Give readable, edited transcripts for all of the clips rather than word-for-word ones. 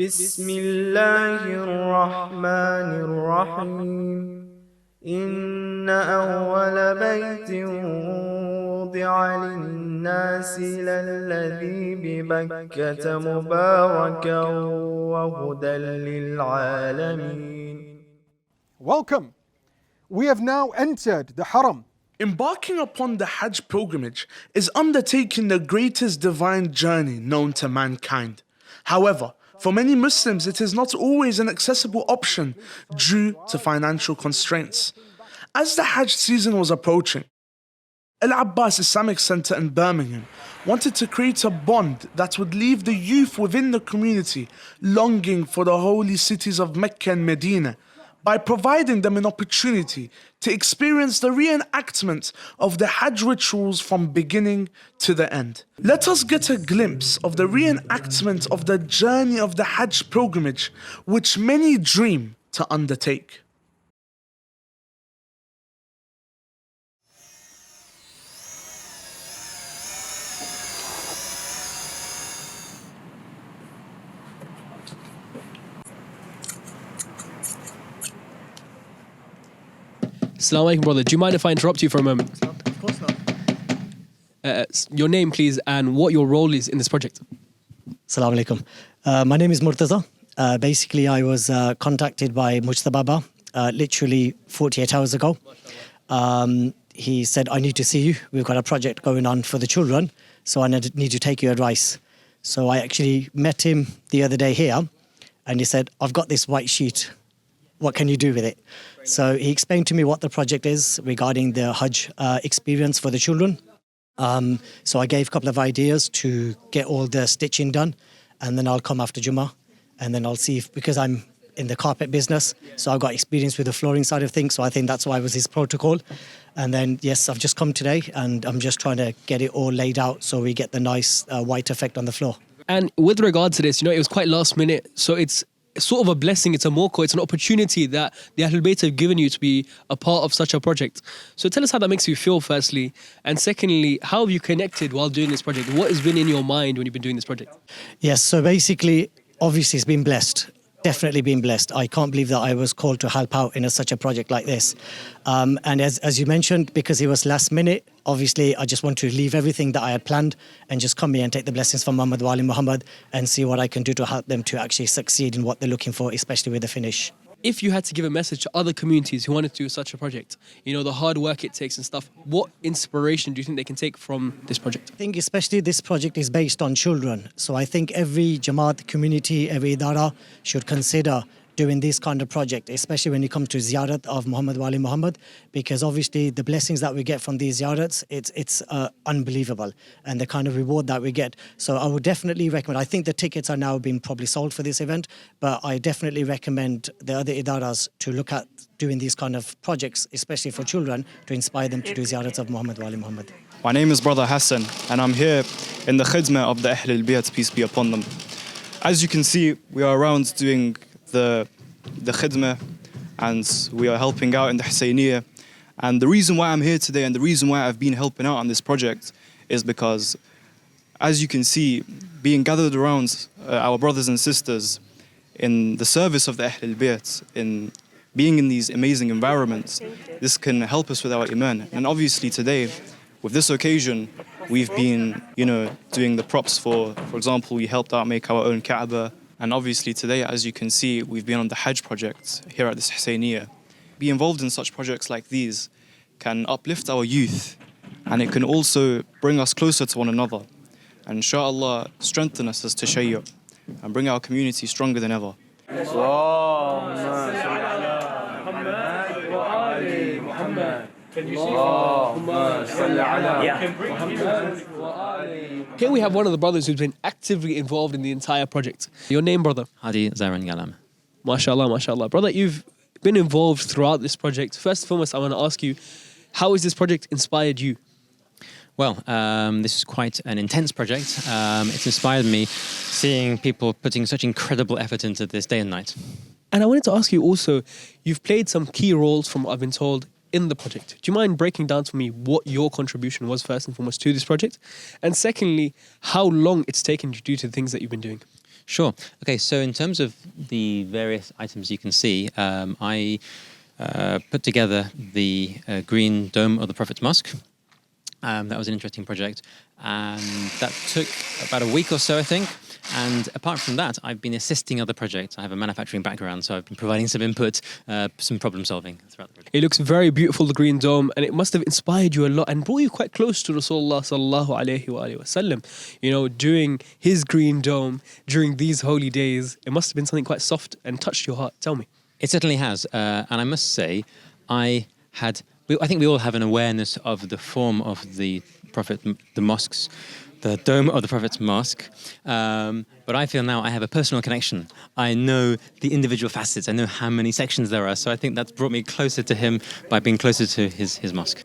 بسم الله الرحمن الرحيم إن أول بيت وضع للناس للذي ببكة مباركا وهدى للعالمين. Welcome. We have now entered the Haram. Embarking upon the Hajj pilgrimage is undertaking the greatest divine journey known to mankind. However, for many Muslims, it is not always an accessible option due to financial constraints. As the Hajj season was approaching, Abbas Islamic Center in Birmingham wanted to create a bond that would leave the youth within the community longing for the holy cities of Mecca and Medina by providing them an opportunity to experience the reenactment of the Hajj rituals from beginning to the end. Let us get a glimpse of the reenactment of the journey of the Hajj pilgrimage, which many dream to undertake. Assalamu alaikum, brother. Do you mind if I interrupt you for a moment? Of course not. Your name, please, and what your role is in this project. Assalamu alaikum. My name is Murtaza. Basically, I was contacted by Mujtaba Baba literally 48 hours ago. He said, I need to see you. We've got a project going on for the children, so I need to take your advice. So I actually met him the other day here, and he said, I've got this white sheet. What can you do with it? So he explained to me what the project is regarding the Hajj experience for the children. So I gave a couple of ideas to get all the stitching done, and then I'll come after Jummah, and then I'll see if, because I'm in the carpet business, so I've got experience with the flooring side of things, so I think that's why it was his protocol. And then, yes, I've just come today, and I'm just trying to get it all laid out so we get the nice white effect on the floor. And with regard to this, it was quite last minute, so it's sort of a blessing, it's a mawqo, it's an opportunity that the Ahlul Bayt have given you to be a part of such a project. So tell us how that makes you feel, firstly, and secondly, how have you connected while doing this project? What has been in your mind when you've been doing this project? Yes, so basically, obviously it's been blessed. Definitely been blessed. I can't believe that I was called to help out in such a project like this. And as you mentioned, because it was last minute, obviously I just want to leave everything that I had planned and just come here and take the blessings from Muhammad wa Ali Muhammad and see what I can do to help them to actually succeed in what they're looking for, especially with the finish. If you had to give a message to other communities who wanted to do such a project, the hard work it takes and stuff, what inspiration do you think they can take from this project? I think especially this project is based on children. So I think every Jamaat community, every idara should consider doing this kind of project, especially when it comes to ziyarat of Muhammad wa Ali Muhammad, because obviously the blessings that we get from these ziyarats, it's unbelievable, and the kind of reward that we get. So I would definitely recommend, I think the tickets are now being probably sold for this event, but I definitely recommend the other idaras to look at doing these kind of projects, especially for children, to inspire them to do ziyarats of Muhammad wa Ali Muhammad. My name is Brother Hassan, and I'm here in the khidmah of the Ahlul Bayt, peace be upon them. As you can see, we are around doing the khidmah, and we are helping out in the Husayniyah. And the reason why I'm here today and the reason why I've been helping out on this project is because, as you can see, being gathered around our brothers and sisters in the service of the Ahlul Bayt, in being in these amazing environments, this can help us with our iman. And obviously today, with this occasion, we've been, doing the props for example, we helped out make our own Kaaba. And obviously today, as you can see, we've been on the Hajj project here at this Husayniyah. Be involved in such projects like these can uplift our youth, and it can also bring us closer to one another. And inshallah, strengthen us as tashayyu and bring our community stronger than ever. Here we have one of the brothers who's been actively involved in the entire project. Your name, brother? Hadi Zaran Galam. MashaAllah, MashaAllah. Brother, you've been involved throughout this project. First and foremost, I want to ask you, how has this project inspired you? Well, this is quite an intense project. It's inspired me seeing people putting such incredible effort into this day and night. And I wanted to ask you also, you've played some key roles from what I've been told in the project. Do you mind breaking down for me what your contribution was first and foremost to this project? And secondly, how long it's taken you due to the things that you've been doing? Sure. Okay, so in terms of the various items you can see, I put together the green dome of the Prophet's Mosque. That was an interesting project, and that took about a week or so, I think. And apart from that, I've been assisting other projects. I have a manufacturing background, so I've been providing some input, some problem solving throughout the project. It looks very beautiful, the green dome, and it must have inspired you a lot and brought you quite close to Rasulullah sallallahu alayhi wa sallam. You know, doing his green dome during these holy days, it must have been something quite soft and touched your heart. Tell me. It certainly has, and I must say, I think we all have an awareness of the form of the Prophet, the mosques, the dome of the Prophet's Mosque, but I feel now I have a personal connection. I know the individual facets, I know how many sections there are, so I think that's brought me closer to him by being closer to his mosque.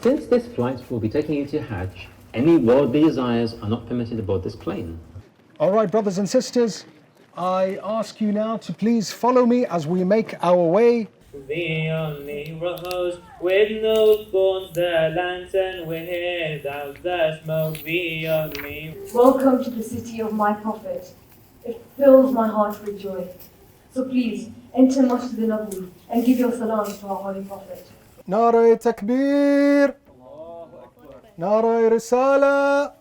Since this flight will be taking you to Hajj, any worldly desires are not permitted aboard this plane. All right, brothers and sisters, I ask you now to please follow me as we make our way. The only rose with no thorns, the lantern without the smoke, the only. Welcome to the city of my Prophet. It fills my heart with joy. So please, enter Masjid al-Nabawi and give your salams to our Holy Prophet. Nara Takbir, Nara Risala.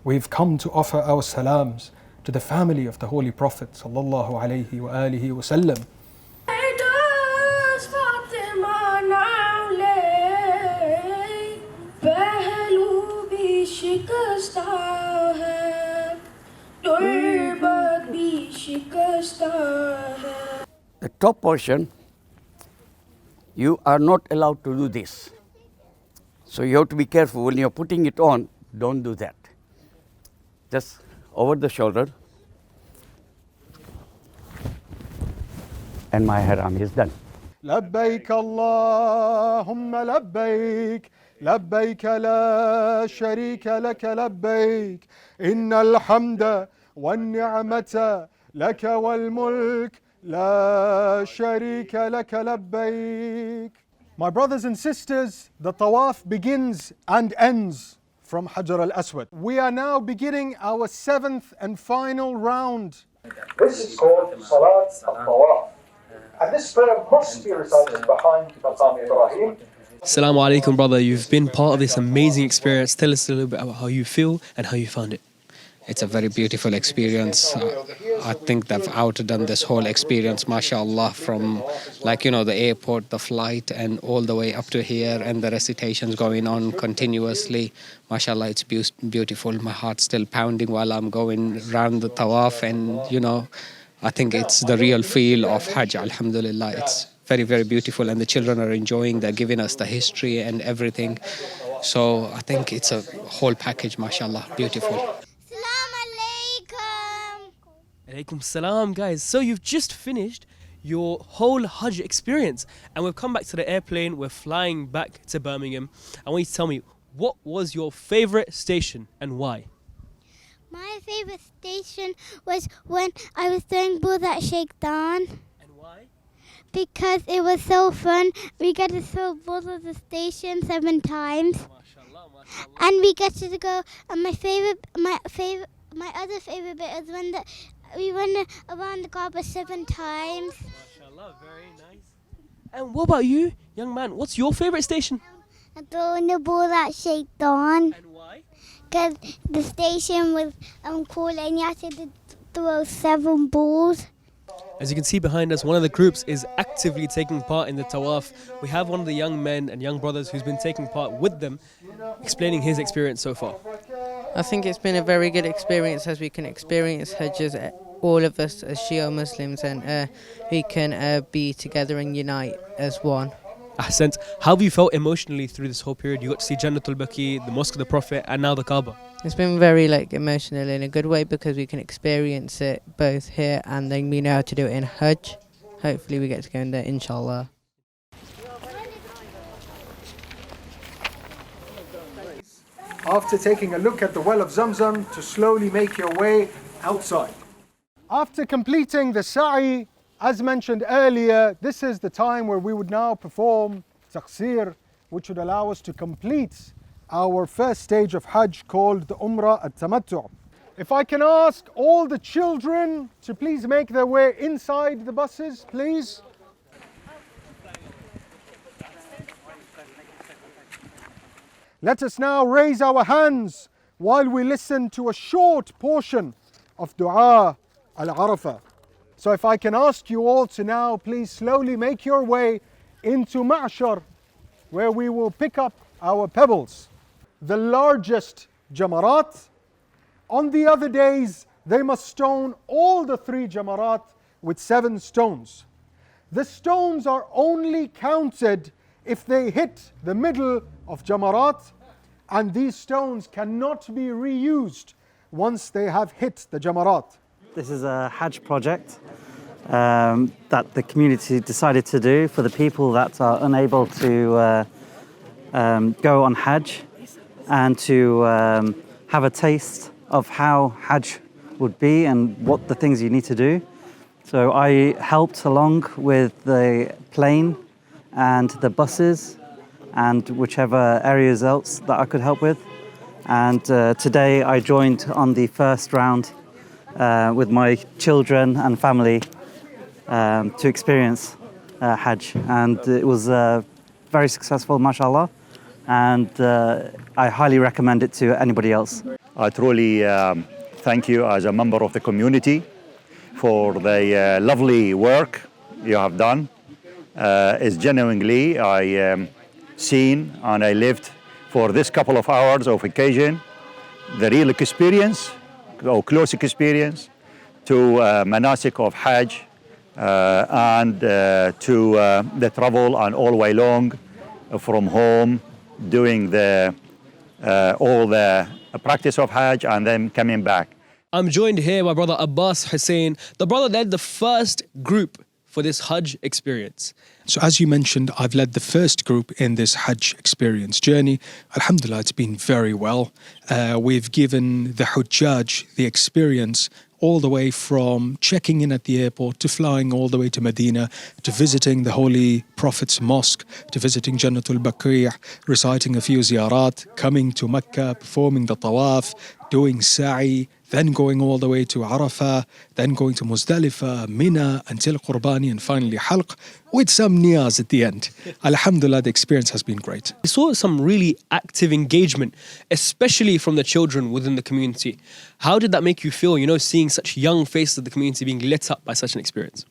We've come to offer our salams to the family of the Holy Prophet sallallahu alayhi wa alihi wa sallam. The top portion, you are not allowed to do this. So you have to be careful when you're putting it on, don't do that. Just over the shoulder, and my haram is done. لبيك اللهم لبيك لبيك لا شريك لك لبيك إن الحمد والنعمة لك والملك لا شريك لك لبيك. My brothers and sisters, the tawaf begins and ends from Hajar al-Aswad. We are now beginning our 7th and final round. This is called Salat al-Tawaf. And this prayer must be recited behind Maqam Ibrahim. Assalamu alaikum, brother. You've been part of this amazing experience. Tell us a little bit about how you feel and how you found it. It's a very beautiful experience. I think they've outdone this whole experience, mashallah, from the airport, the flight, and all the way up to here, and the recitations going on continuously. Mashallah, it's beautiful. My heart's still pounding while I'm going around the tawaf, and I think it's the real feel of Hajj, alhamdulillah. It's very, very beautiful, and the children are enjoying. They're giving us the history and everything. So I think it's a whole package, mashallah, beautiful. Alaikum salam, guys. So you've just finished your whole Hajj experience, and we've come back to the airplane. We're flying back to Birmingham. I want you to tell me, what was your favorite station and why? My favorite station was when I was doing Buddha Shakedown. And why? Because it was so fun. We got to throw balls at the station 7 times. Mashallah, mashallah. And we got to go. And my other favorite bit is when we went around the Kaaba 7 times. Mashallah, very nice. And what about you, young man? What's your favorite station? Throwing the ball at Shakedown. And why? Because the station was cool and you had to throw 7 balls. As you can see behind us, one of the groups is actively taking part in the tawaf. We have one of the young men and young brothers who's been taking part with them, explaining his experience so far. I think it's been a very good experience, as we can experience Hajj as all of us as Shia Muslims, and we can be together and unite as one. Ahsant. How have you felt emotionally through this whole period? You got to see Jannatul Baqi, the Mosque of the Prophet, and now the Kaaba. It's been very emotional in a good way, because we can experience it both here and then we know how to do it in Hajj. Hopefully we get to go in there, inshallah. after taking a look at the well of Zamzam, to slowly make your way outside. After completing the sa'i, as mentioned earlier, this is the time where we would now perform taqsir, which would allow us to complete our first stage of Hajj called the Umrah at-Tamattu'. If I can ask all the children to please make their way inside the buses, please. Let us now raise our hands while we listen to a short portion of Dua al-Arafah. So if I can ask you all to now please slowly make your way into Ma'shar, where we will pick up our pebbles. The largest jamarat. On the other days, they must stone all the 3 jamarat with 7 stones. The stones are only counted if they hit the middle of jamarat, and these stones cannot be reused once they have hit the jamarat. This is a Hajj project that the community decided to do for the people that are unable to go on Hajj, and to have a taste of how Hajj would be and what the things you need to do. So I helped along with the plane and the buses and whichever areas else that I could help with. And today I joined on the first round with my children and family to experience Hajj. And it was very successful, mashallah. And I highly recommend it to anybody else. I truly thank you as a member of the community for the lovely work you have done. It's genuinely I seen and I lived for this couple of hours of occasion, the real experience or close experience to manasik of Hajj and to the travel and all way long from home, doing the all the practice of Hajj and then coming back. I'm joined here by brother Abbas Hussein, the brother that led the first group for this Hajj experience. So as you mentioned, I've led the first group in this Hajj experience journey. Alhamdulillah, it's been very well. We've given the Hujjaj the experience all the way from checking in at the airport to flying all the way to Medina, to visiting the Holy Prophet's Mosque, to visiting Jannatul Baqi', reciting a few ziyarat, coming to Mecca, performing the tawaf, doing sa'i, then going all the way to Arafah, then going to Muzdalifah, Mina, until Qurbani, and finally Halq, with some niyaz at the end. Alhamdulillah, the experience has been great. I saw some really active engagement, especially from the children within the community. How did that make you feel, seeing such young faces of the community being lit up by such an experience?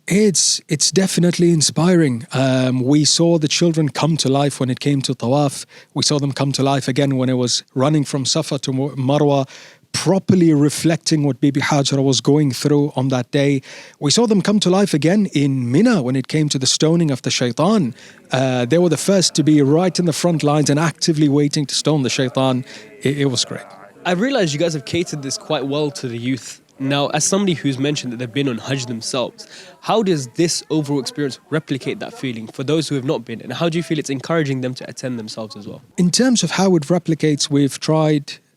It's definitely inspiring. We saw the children come to life when it came to Tawaf. We saw them come to life again when it was running from Safa to Marwa, properly reflecting what Bibi Hajra was going through on that day. We saw them come to life again in Mina when it came to the stoning of the shaitan. They were the first to be right in the front lines and actively waiting to stone the shaitan. It was great. I've realized you guys have catered this quite well to the youth. Now, as somebody who's mentioned that they've been on Hajj themselves, how does this overall experience replicate that feeling for those who have not been? And how do you feel it's encouraging them to attend themselves as well? In terms of how it replicates,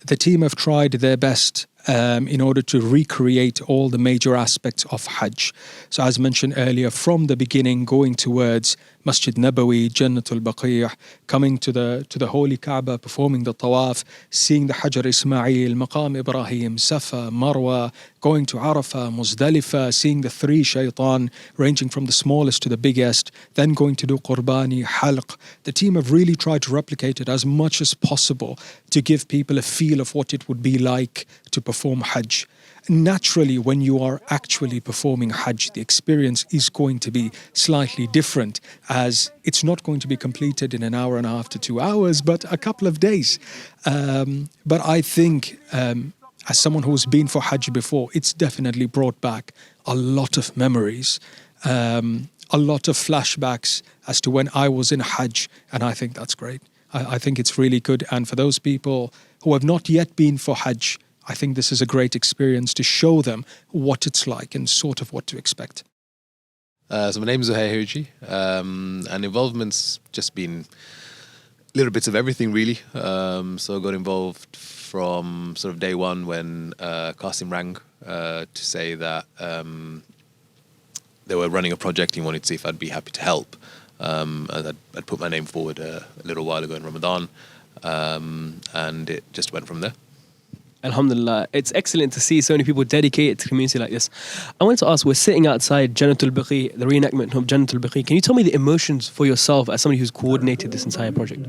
the team have tried their best in order to recreate all the major aspects of Hajj. So as mentioned earlier, from the beginning, going towards Masjid Nabawi, Jannatul Baqi', coming to the Holy Kaaba, performing the Tawaf, seeing the Hajar Ismail, Maqam Ibrahim, Safa, Marwa, going to Arafah, Muzdalifah, seeing the 3 shaitan, ranging from the smallest to the biggest, then going to do Qurbani, Halq. The team have really tried to replicate it as much as possible to give people a feel of what it would be like to perform Hajj. Naturally, when you are actually performing Hajj, the experience is going to be slightly different, as it's not going to be completed in an hour and a half to 2 hours, but a couple of days. But I think, as someone who's been for Hajj before, it's definitely brought back a lot of memories, a lot of flashbacks as to when I was in Hajj, and I think that's great. I think it's really good, and for those people who have not yet been for Hajj, I think this is a great experience to show them what it's like and sort of what to expect. So my name is Zuhair Huji, and involvement's just been little bits of everything really. So I got involved from sort of day one when Qasim rang to say that they were running a project and he wanted to see if I'd be happy to help. And I'd put my name forward a little while ago in Ramadan, and it just went from there. Alhamdulillah, it's excellent to see so many people dedicated to a community like this. I wanted to ask, we're sitting outside Jannatul Baqi, the reenactment of Jannatul Baqi. Can you tell me the emotions for yourself as somebody who's coordinated this entire project?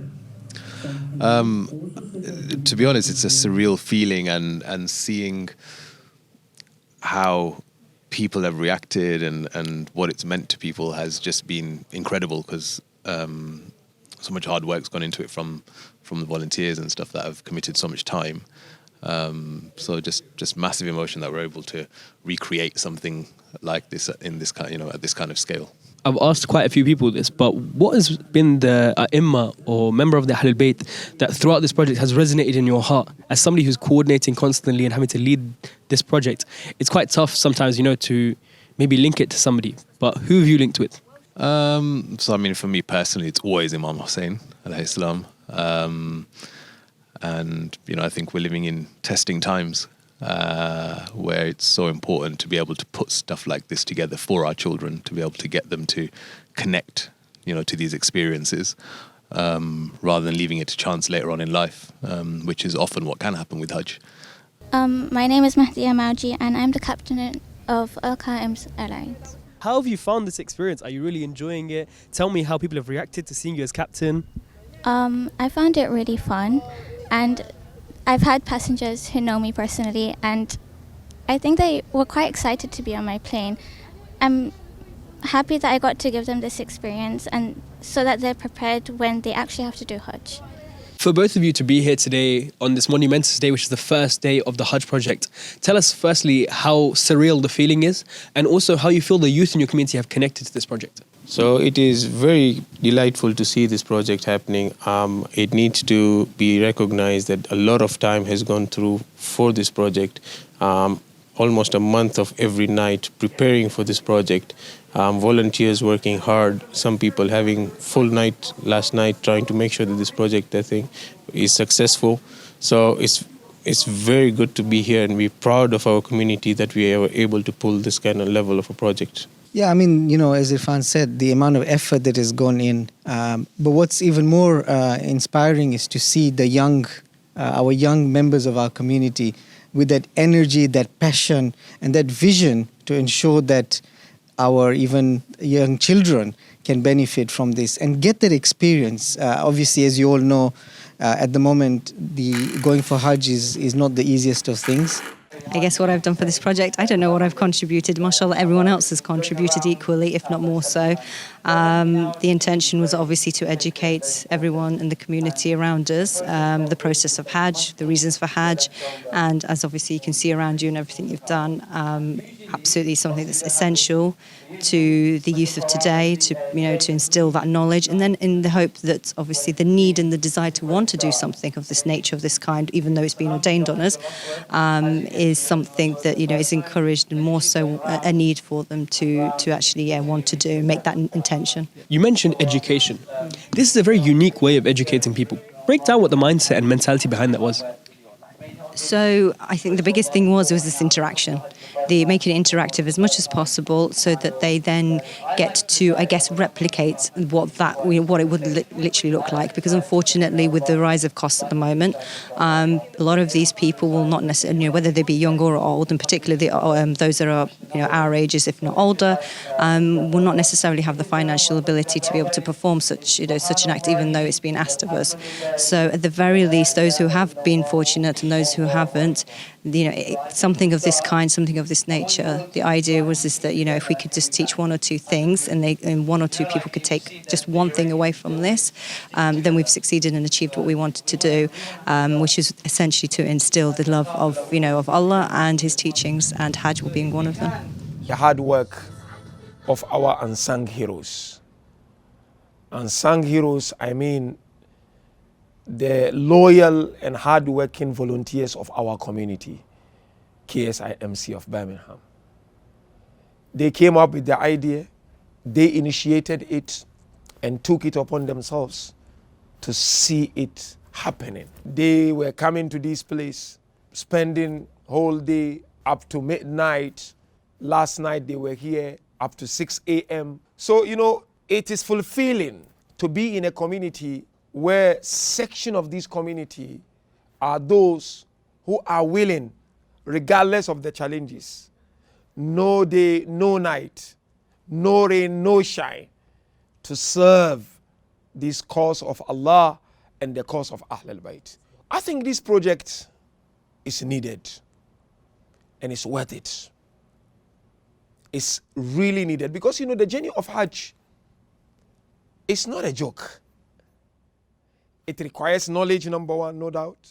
To be honest, it's a surreal feeling, and seeing how people have reacted and what it's meant to people has just been incredible, because so much hard work's gone into it from the volunteers and stuff that have committed so much time. So just massive emotion that we're able to recreate something like this in this kind, at this kind of scale. I've asked quite a few people this, but what has been the Imma or member of the Ahlul Bayt that throughout this project has resonated in your heart as somebody who's coordinating constantly and having to lead this project? It's quite tough sometimes, to maybe link it to somebody, but who have you linked with? So I mean, for me personally, it's always Imam Hussein alayhi salam. And I think we're living in testing times where it's so important to be able to put stuff like this together for our children, to be able to get them to connect, to these experiences, rather than leaving it to chance later on in life, which is often what can happen with Hajj. My name is Mahdiya Mauji and I'm the captain of Al Qaim's Alliance. How have you found this experience? Are you really enjoying it? Tell me how people have reacted to seeing you as captain. I found it really fun, and I've had passengers who know me personally, and I think they were quite excited to be on my plane. I'm happy that I got to give them this experience, and so that they're prepared when they actually have to do Hajj. For both of you to be here today on this monumentous day, which is the first day of the Hajj project, tell us firstly how surreal the feeling is, and also how you feel the youth in your community have connected to this project. So it is very delightful to see this project happening. It needs to be recognized that a lot of time has gone through for this project. Almost a month of every night preparing for this project. Volunteers working hard, some people having full night last night trying to make sure that this project, I think, is successful. So it's very good to be here and be proud of our community that we were able to pull this kind of level of a project. Yeah, I mean, as Irfan said, the amount of effort that has gone in. But what's even more inspiring is to see our young members of our community with that energy, that passion, and that vision to ensure that our even young children can benefit from this and get that experience. Obviously, as you all know, at the moment, going for Hajj is not the easiest of things. I guess what I've done for this project, I don't know what I've contributed. Mashallah, everyone else has contributed equally, if not more so. The intention was obviously to educate everyone in the community around us, the process of Hajj, the reasons for Hajj, and as obviously you can see around you and everything you've done, absolutely something that's essential to the youth of today, to instill that knowledge, and then in the hope that obviously the need and the desire to want to do something of this nature, of this kind, even though it's been ordained on us, is something that is encouraged, and more so a need for them to actually want to do, make that intention. You mentioned education. This is a very unique way of educating people. Break down what the mindset and mentality behind that was. So I think the biggest thing was this interaction, making it interactive as much as possible, so that they then get to, I guess, replicate what it would literally look like. Because unfortunately, with the rise of costs at the moment, a lot of these people will not necessarily, whether they be young or old, and particularly those that are our ages, if not older, will not necessarily have the financial ability to be able to perform such an act, even though it's been asked of us. So at the very least, those who have been fortunate and those who haven't, something of this kind, something of this nature. The idea was that if we could just teach one or two things, and one or two people could take just one thing away from this, then we've succeeded and achieved what we wanted to do, which is essentially to instill the love of Allah and His teachings, and Hajj being one of them. The hard work of our unsung heroes. Unsung heroes, I mean the loyal and hard-working volunteers of our community, KSIMC of Birmingham. They came up with the idea, they initiated it, and took it upon themselves to see it happening. They were coming to this place, spending whole day up to midnight. Last night they were here up to 6 a.m. So, it is fulfilling to be in a community where section of this community are those who are willing, regardless of the challenges, no day, no night, no rain, no shine, to serve this cause of Allah and the cause of Ahlul Bayt. I think this project is needed and it's worth it. It's really needed because, the journey of Hajj is not a joke. It requires knowledge, number one, no doubt.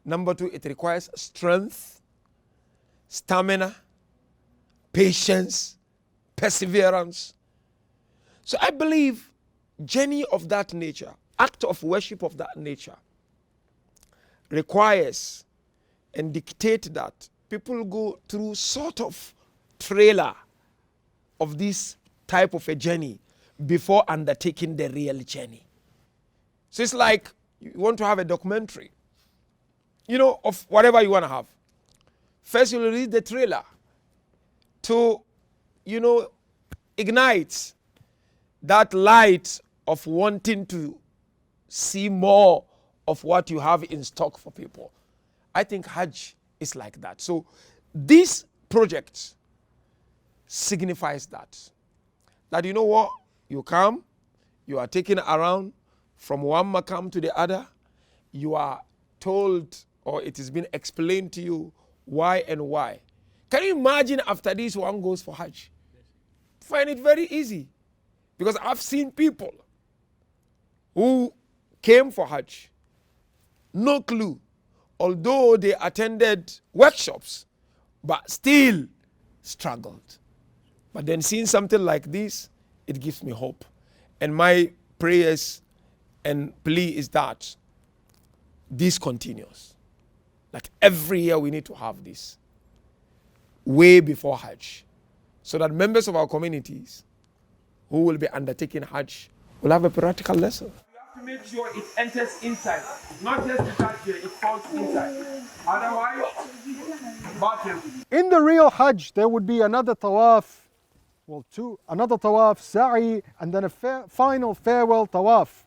Number two, it requires strength, stamina, patience, perseverance. So I believe journey of that nature, act of worship of that nature, requires and dictate that people go through sort of trailer of this type of a journey before undertaking the real journey. So it's like you want to have a documentary, of whatever you want to have. First you'll read the trailer to, ignite that light of wanting to see more of what you have in stock for people. I think Hajj is like that. So this project signifies that you know what, you come, you are taken around from one makam to the other, you are told or it has been explained to you why and why. Can you imagine after this one goes for Hajj? Find it very easy because I've seen people who came for Hajj, no clue, although they attended workshops, but still struggled. But then seeing something like this, it gives me hope. And my prayers and plea is that this continues. Like every year we need to have this way before Hajj, so that members of our communities who will be undertaking Hajj will have a practical lesson. You have to make sure it enters inside, not just the touch here, it falls inside. Otherwise, batil. In the real Hajj, there would be another tawaf, another tawaf, sa'i, and then a final farewell tawaf.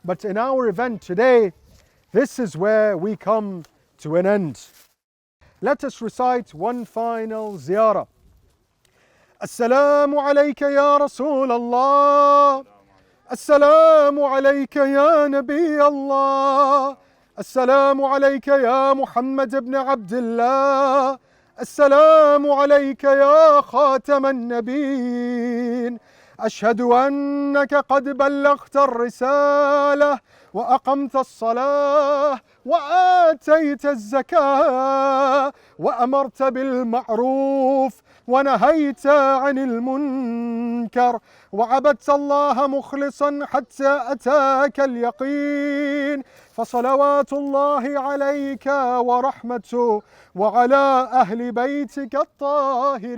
But in our event today, this is where we come to an end. Let us recite one final ziyarah. Assalamu alayka ya Rasul Allah. Assalamu alayka ya Nabi Allah. Assalamu alayka ya Muhammad ibn Abdullah. Assalamu alayka ya Khatam al-Nabiyyin. أشهد أنك قد بلغت الرسالة وأقمت الصلاة وآتيت الزكاة وأمرت بالمعروف ونهيت عن المنكر وعبدت الله مخلصا حتى أتاك اليقين فصلوات الله عليك ورحمته وعلى أهل بيتك الطاهرين.